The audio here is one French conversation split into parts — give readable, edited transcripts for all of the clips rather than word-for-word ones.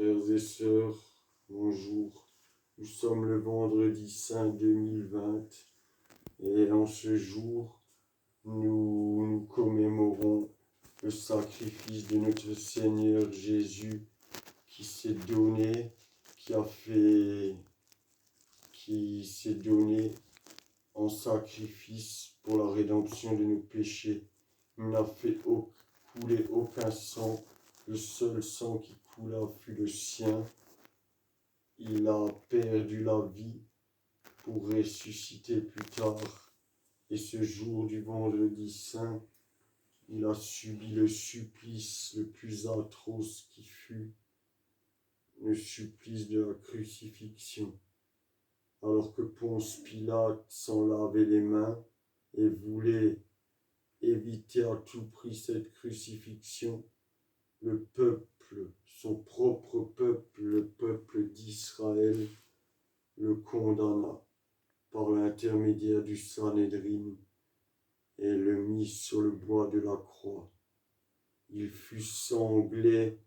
Frères et sœurs, bonjour. Nous sommes le vendredi saint 2020 et en ce jour, nous commémorons le sacrifice de notre Seigneur Jésus qui s'est donné, qui s'est donné en sacrifice pour la rédemption de nos péchés. Il n'a fait couler aucun sang. Le seul sang qui coula fut le sien. Il a perdu la vie pour ressusciter plus tard. Et ce jour du vendredi saint, il a subi le supplice le plus atroce qui fut, le supplice de la crucifixion. Alors que Ponce Pilate s'en lavait les mains et voulait éviter à tout prix cette crucifixion, le peuple, son propre peuple, le peuple d'Israël, le condamna par l'intermédiaire du Sanhédrin et le mit sur le bois de la croix. Il fut sanglé,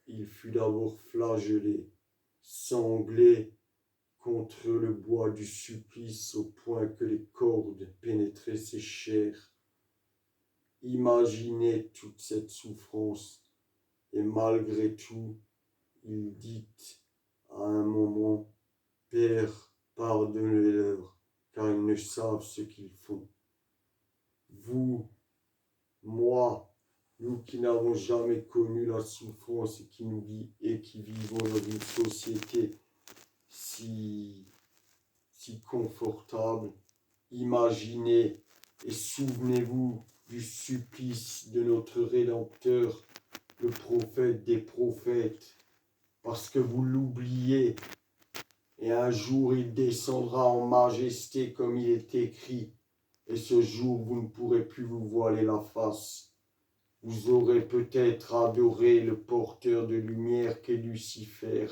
il fut d'abord flagellé, sanglé contre le bois du supplice au point que les cordes pénétraient ses chairs. Imaginez toute cette souffrance et malgré tout, il dit à un moment, « Père, pardonne-leur, car ils ne savent ce qu'ils font. » Vous, moi, nous qui n'avons jamais connu la souffrance et qui vivons dans une société si confortable, imaginez et souvenez-vous du supplice de notre Rédempteur, le prophète des prophètes, parce que vous l'oubliez, et un jour il descendra en majesté comme il est écrit, et ce jour vous ne pourrez plus vous voiler la face. Vous aurez peut-être adoré le porteur de lumière qu'est Lucifer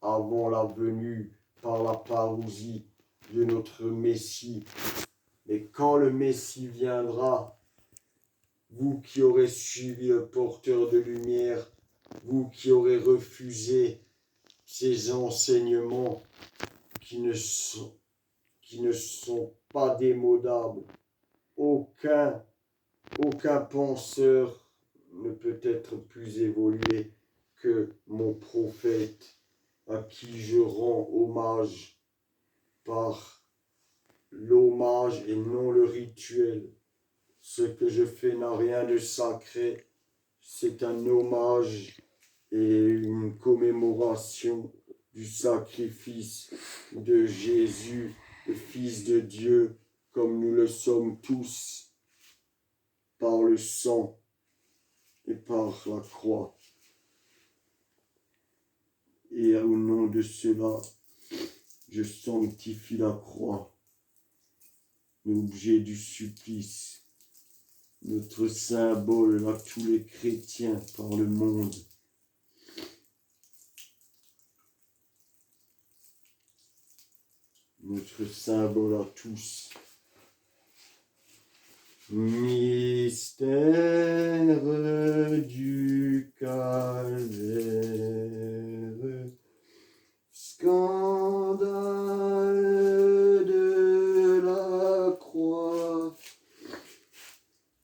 avant la venue par la parousie de notre Messie. Mais quand le Messie viendra, vous qui aurez suivi le porteur de lumière, vous qui aurez refusé ces enseignements qui ne sont pas démodables, aucun penseur ne peut être plus évolué que mon prophète, à qui je rends hommage par l'hommage et non le rituel. Ce que je fais n'a rien de sacré, c'est un hommage et une commémoration du sacrifice de Jésus, le Fils de Dieu, comme nous le sommes tous, par le sang et par la croix. Et au nom de cela, je sanctifie la croix, l'objet du supplice, notre symbole à tous les chrétiens par le monde. Notre symbole à tous. Mystère du calvaire, scandale de la croix,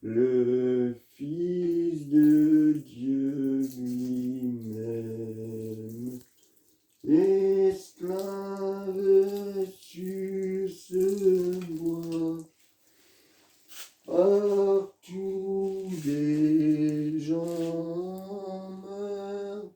le Fils de Dieu lui-même, esclave sur ce bois, partout des gens meurent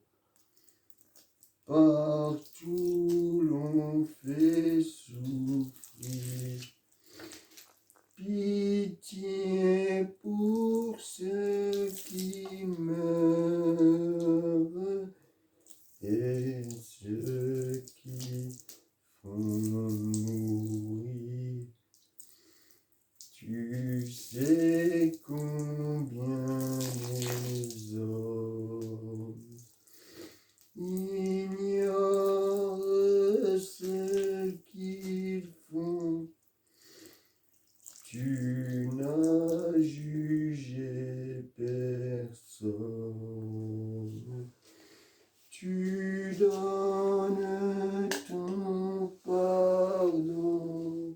tu donnes ton pardon.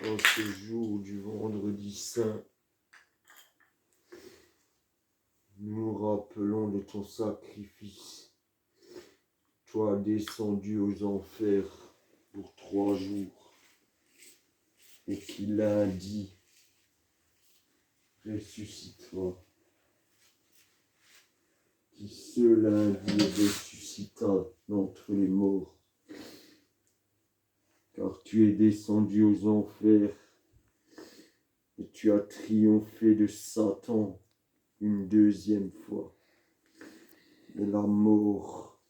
En ce jour du vendredi saint, nous nous rappelons de ton sacrifice. Toi descendu aux enfers pour 3 jours, et qui lundi ressuscitera, qui ce lundi ressuscita d'entre les morts, car tu es descendu aux enfers et tu as triomphé de Satan une 2e fois. Et la mort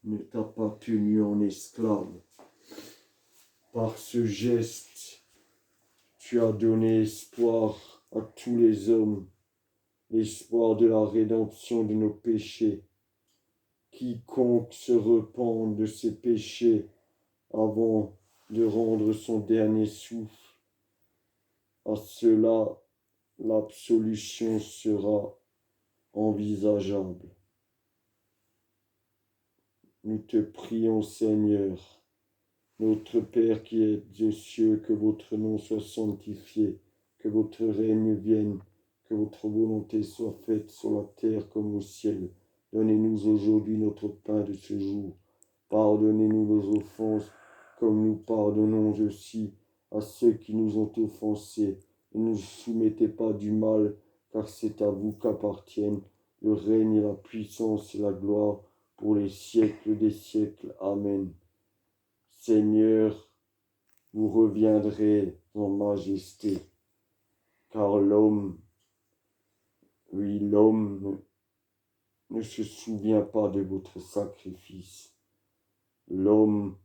ne t'a pas tenu en esclave. Par ce geste, tu as donné espoir à tous les hommes, l'espoir de la rédemption de nos péchés. Quiconque se repent de ses péchés avant de rendre son dernier souffle, à cela l'absolution sera envisageable. Nous te prions, Seigneur, notre Père qui êtes aux cieux, que votre nom soit sanctifié, que votre règne vienne, que votre volonté soit faite sur la terre comme au ciel. Donnez-nous aujourd'hui notre pain de ce jour. Pardonnez-nous nos offenses, comme nous pardonnons aussi à ceux qui nous ont offensés. Et ne nous soumettez pas du mal, car c'est à vous qu'appartiennent le règne, la puissance et la gloire pour les siècles des siècles. Amen. Seigneur, vous reviendrez en majesté, car l'homme ne se souvient pas de votre sacrifice. L'homme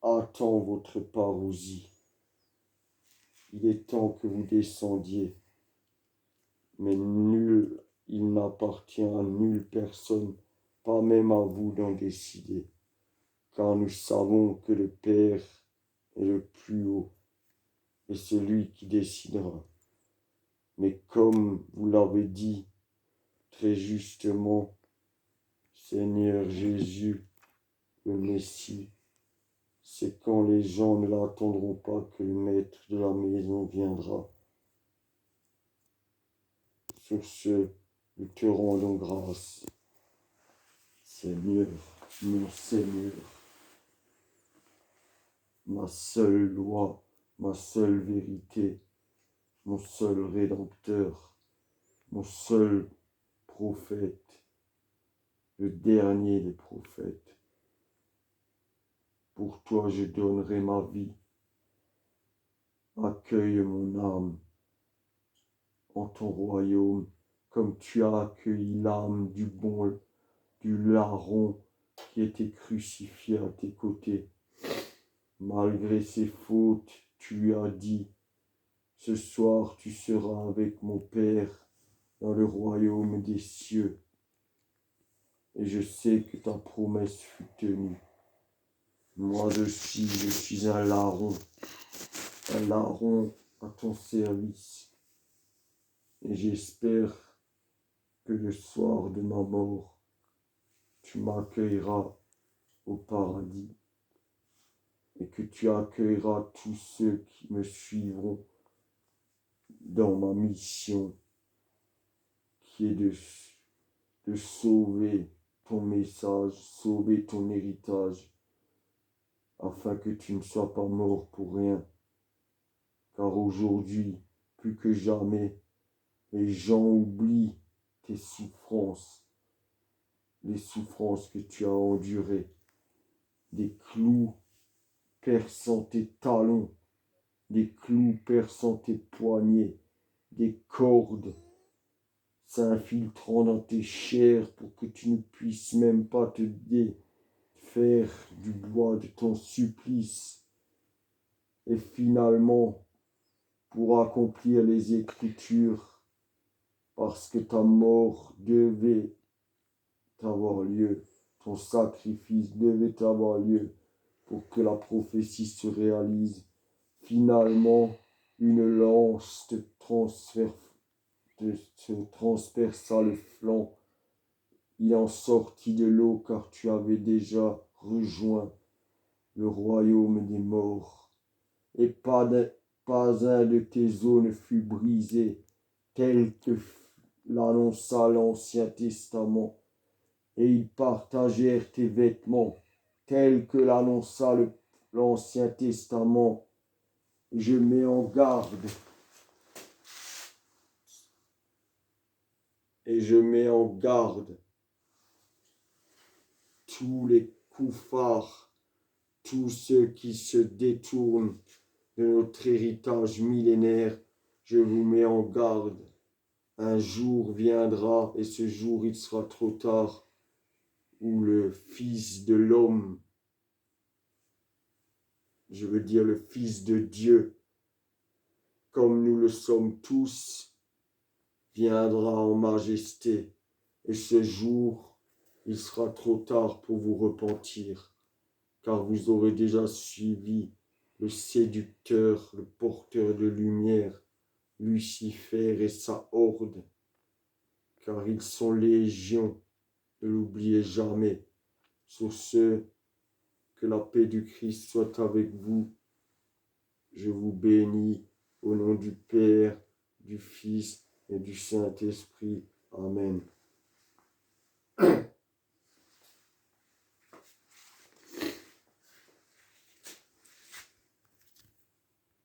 attend votre parousie. Il est temps que vous descendiez, mais il n'appartient à nulle personne, pas même à vous d'en décider, car nous savons que le Père est le plus haut, et c'est lui qui décidera. Mais comme vous l'avez dit très justement, Seigneur Jésus, le Messie, c'est quand les gens ne l'attendront pas que le maître de la maison viendra. Sur ce, nous te rendons grâce. Seigneur, mon Seigneur, ma seule loi, ma seule vérité, mon seul Rédempteur, mon seul prophète, le dernier des prophètes. Pour toi, je donnerai ma vie. Accueille mon âme en ton royaume, comme tu as accueilli l'âme du larron qui était crucifié à tes côtés. Malgré ses fautes, tu lui as dit, ce soir tu seras avec mon Père dans le royaume des cieux. Et je sais que ta promesse fut tenue. Moi aussi, je suis un larron à ton service. Et j'espère que le soir de ma mort, tu m'accueilleras au paradis et que tu accueilleras tous ceux qui me suivront dans ma mission qui est de sauver ton message, sauver ton héritage, afin que tu ne sois pas mort pour rien. Car aujourd'hui, plus que jamais, les gens oublient tes souffrances, les souffrances que tu as endurées, des clous perçant tes talons, des clous perçant tes poignets, des cordes s'infiltrant dans tes chairs pour que tu ne puisses même pas te défaire du bois de ton supplice. Et finalement, pour accomplir les Écritures, parce que ta mort devait avoir lieu, ton sacrifice devait avoir lieu pour que la prophétie se réalise. finalement, une lance te transperça le flanc. Il en sortit de l'eau car tu avais déjà rejoint le royaume des morts. Et pas un de tes os ne fut brisé, tel que l'annonça l'Ancien Testament. Et ils partagèrent tes vêtements, tel que l'annonça l'Ancien Testament. Je mets en garde. Et je mets en garde tous les couffards, tous ceux qui se détournent de notre héritage millénaire. Je vous mets en garde. Un jour viendra, et ce jour il sera trop tard, où le Fils de l'homme, je veux dire le Fils de Dieu, comme nous le sommes tous, viendra en majesté. Et ce jour, il sera trop tard pour vous repentir, car vous aurez déjà suivi le séducteur, le porteur de lumière, Lucifer et sa horde, car ils sont légions, ne l'oubliez jamais. Sur ce, que la paix du Christ soit avec vous. Je vous bénis au nom du Père, du Fils et du Saint-Esprit. Amen.